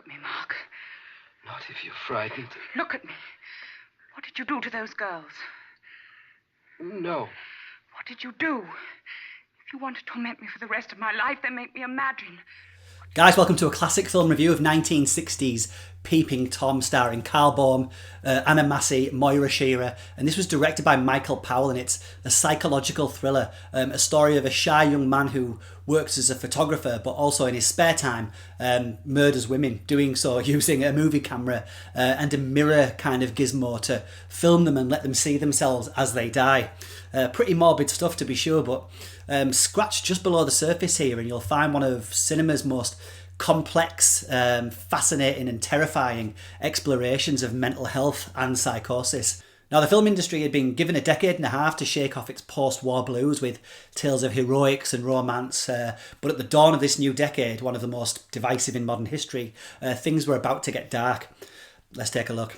at me, Mark. Not if you're frightened. Look at me. What did you do to those girls? No. What did you do? If you want to torment me for the rest of my life, then make me imagine. Guys, welcome to a classic film review of 1960s Peeping Tom, starring Karl Böhm, Massey, Moira Shearer, and this was directed by Michael Powell, and it's a psychological thriller, a story of a shy young man who works as a photographer, but also in his spare time murders women, doing so using a movie camera and a mirror kind of gizmo to film them and let them see themselves as they die. Pretty morbid stuff, to be sure, but scratch just below the surface here and you'll find one of cinema's most complex, fascinating and terrifying explorations of mental health and psychosis. Now, the film industry had been given a decade and a half to shake off its post-war blues with tales of heroics and romance, but at the dawn of this new decade, one of the most divisive in modern history, things were about to get dark. Let's take a look.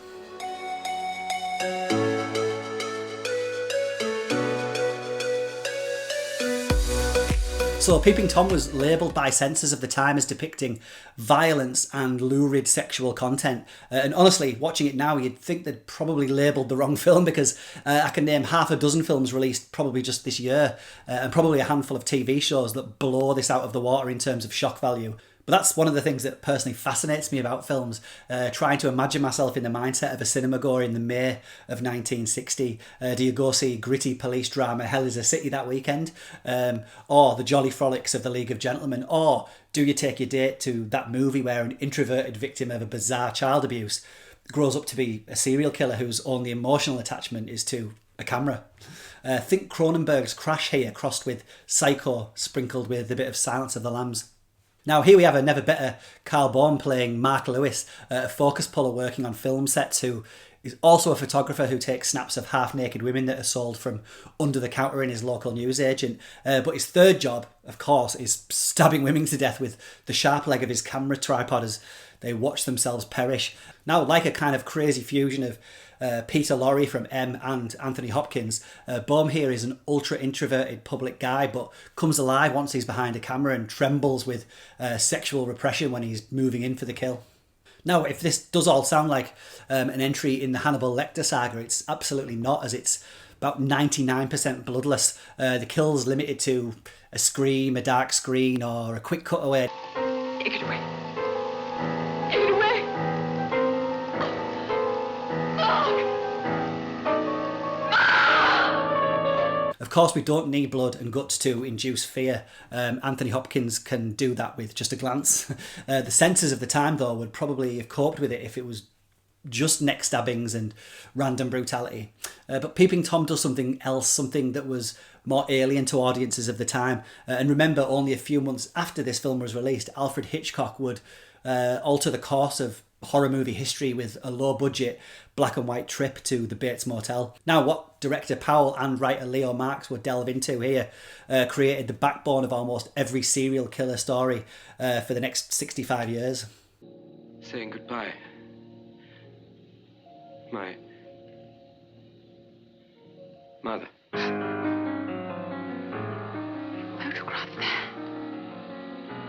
So Peeping Tom was labelled by censors of the time as depicting violence and lurid sexual content. And honestly, watching it now, you'd think they'd probably labelled the wrong film, because I can name half a dozen films released probably just this year, and probably a handful of TV shows that blow this out of the water in terms of shock value. But that's one of the things that personally fascinates me about films, trying to imagine myself in the mindset of a cinema goer in the May of 1960. Do you go see gritty police drama Hell is a City that weekend? Or the jolly frolics of The League of Gentlemen? Or do you take your date to that movie where an introverted victim of a bizarre child abuse grows up to be a serial killer whose only emotional attachment is to a camera? Think Cronenberg's Crash here, crossed with Psycho, sprinkled with a bit of Silence of the Lambs. Now, here we have a never better Karl Böhm playing Mark Lewis, a focus puller working on film sets, who is also a photographer who takes snaps of half-naked women that are sold from under the counter in his local newsagent. But his third job, of course, is stabbing women to death with the sharp leg of his camera tripod as they watch themselves perish. Now, like a kind of crazy fusion of Peter Lorre from M and Anthony Hopkins, Boehm here is an ultra-introverted public guy, but comes alive once he's behind a camera and trembles with sexual repression when he's moving in for the kill. Now, if this does all sound like an entry in the Hannibal Lecter saga, it's absolutely not, as it's about 99% bloodless. The kill's limited to a scream, a dark screen, or a quick cutaway. Take it away. Take it away. Of course, we don't need blood and guts to induce fear. Anthony Hopkins can do that with just a glance. The censors of the time, though, would probably have coped with it if it was just neck stabbings and random brutality. But Peeping Tom does something else, something that was more alien to audiences of the time. And remember, only a few months after this film was released, Alfred Hitchcock would alter the course of horror movie history with a low-budget black and white trip to the Bates Motel. Now, what director Powell and writer Leo Marks would delve into here created the backbone of almost every serial killer story for the next 65 years. Saying goodbye. My mother. Photograph there.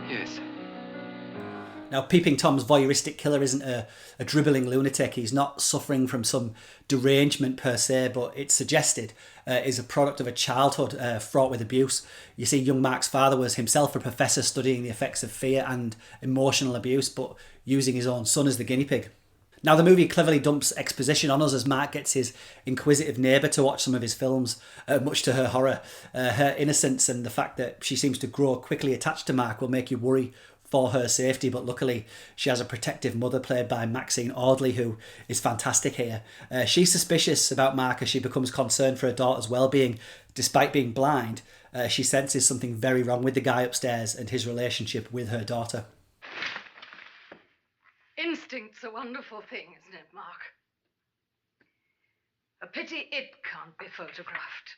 Yes. Now, Peeping Tom's voyeuristic killer isn't a dribbling lunatic. He's not suffering from some derangement per se, but it's suggested is a product of a childhood fraught with abuse. You see, young Mark's father was himself a professor studying the effects of fear and emotional abuse, but using his own son as the guinea pig. Now, the movie cleverly dumps exposition on us as Mark gets his inquisitive neighbour to watch some of his films, much to her horror. Her innocence and the fact that she seems to grow quickly attached to Mark will make you worry for her safety, but luckily she has a protective mother played by Maxine Audley, who is fantastic here. She's suspicious about Mark as she becomes concerned for her daughter's well-being. Despite being blind, she senses something very wrong with the guy upstairs and his relationship with her daughter. Instinct's a wonderful thing, isn't it, Mark? A pity it can't be photographed.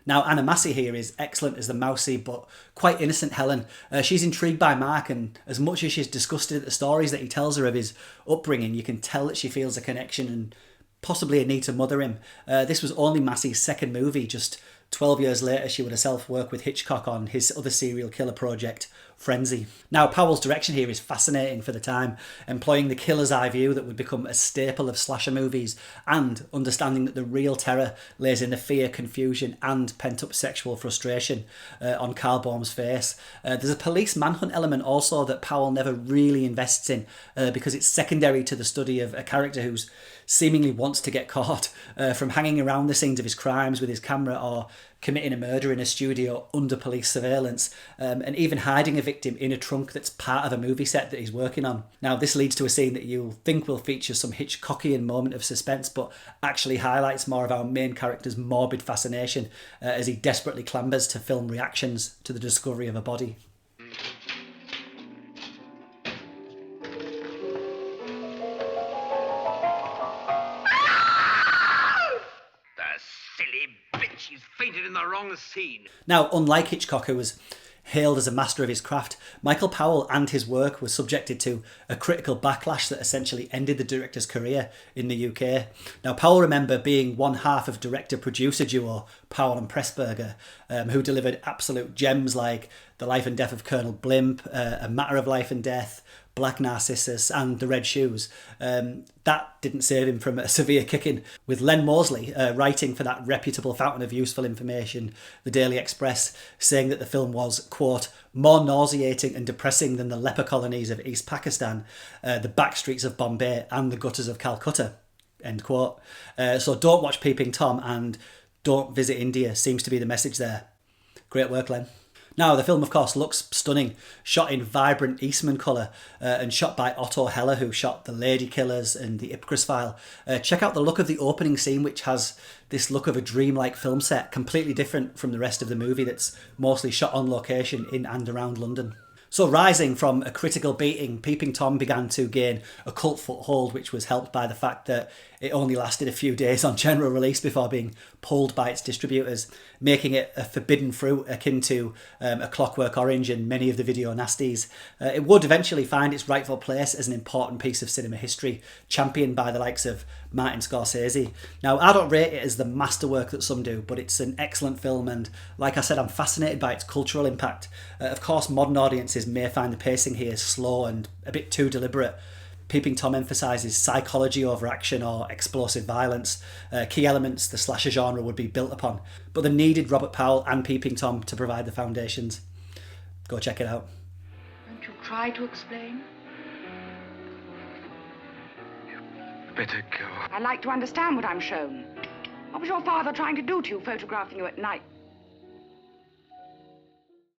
Now, Massey here is excellent as the mousy but quite innocent Helen. She's intrigued by Mark, and as much as she's disgusted at the stories that he tells her of his upbringing, you can tell that she feels a connection and possibly a need to mother him. This was only Massey's second movie, just 12 years later, she would herself work with Hitchcock on his other serial killer project, Frenzy. Now, Powell's direction here is fascinating for the time, employing the killer's eye view that would become a staple of slasher movies, and understanding that the real terror lays in the fear, confusion, and pent-up sexual frustration on Karl Boehm's face. There's a police manhunt element also that Powell never really invests in because it's secondary to the study of a character who's seemingly wants to get caught, from hanging around the scenes of his crimes with his camera or committing a murder in a studio under police surveillance, and even hiding a victim in a trunk that's part of a movie set that he's working on. Now, this leads to a scene that you'll think will feature some Hitchcockian moment of suspense, but actually highlights more of our main character's morbid fascination as he desperately clambers to film reactions to the discovery of a body. She's fainted in the wrong scene. Now, unlike Hitchcock, who was hailed as a master of his craft, Michael Powell and his work was subjected to a critical backlash that essentially ended the director's career in the UK. Now, Powell, remember, being one half of director-producer duo Powell and Pressburger, who delivered absolute gems like The Life and Death of Colonel Blimp, A Matter of Life and Death, Black Narcissus and The Red Shoes. That didn't save him from a severe kicking, with Len Mosley writing for that reputable fountain of useful information, the Daily Express, saying that the film was, quote, more nauseating and depressing than the leper colonies of East Pakistan, the back streets of Bombay and the gutters of Calcutta, end quote. So don't watch Peeping Tom and don't visit India seems to be the message there. Great work, Len. Now, the film, of course, looks stunning, shot in vibrant Eastman colour and shot by Otto Heller, who shot The Lady Killers and The Ipcress File. Check out the look of the opening scene, which has this look of a dreamlike film set, completely different from the rest of the movie that's mostly shot on location in and around London. So, rising from a critical beating, Peeping Tom began to gain a cult foothold, which was helped by the fact that it only lasted a few days on general release before being pulled by its distributors, making it a forbidden fruit akin to A Clockwork Orange and many of the video nasties. It would eventually find its rightful place as an important piece of cinema history, championed by the likes of Martin Scorsese. Now, I don't rate it as the masterwork that some do, but it's an excellent film, and like I said, I'm fascinated by its cultural impact. Of course, modern audiences may find the pacing here slow and a bit too deliberate. Peeping Tom emphasises psychology over action or explosive violence, key elements the slasher genre would be built upon, but they needed Robert Powell and Peeping Tom to provide the foundations. Go check it out. Won't you try to explain? Better go. I like to understand what I'm shown. What was your father trying to do to you, photographing you at night?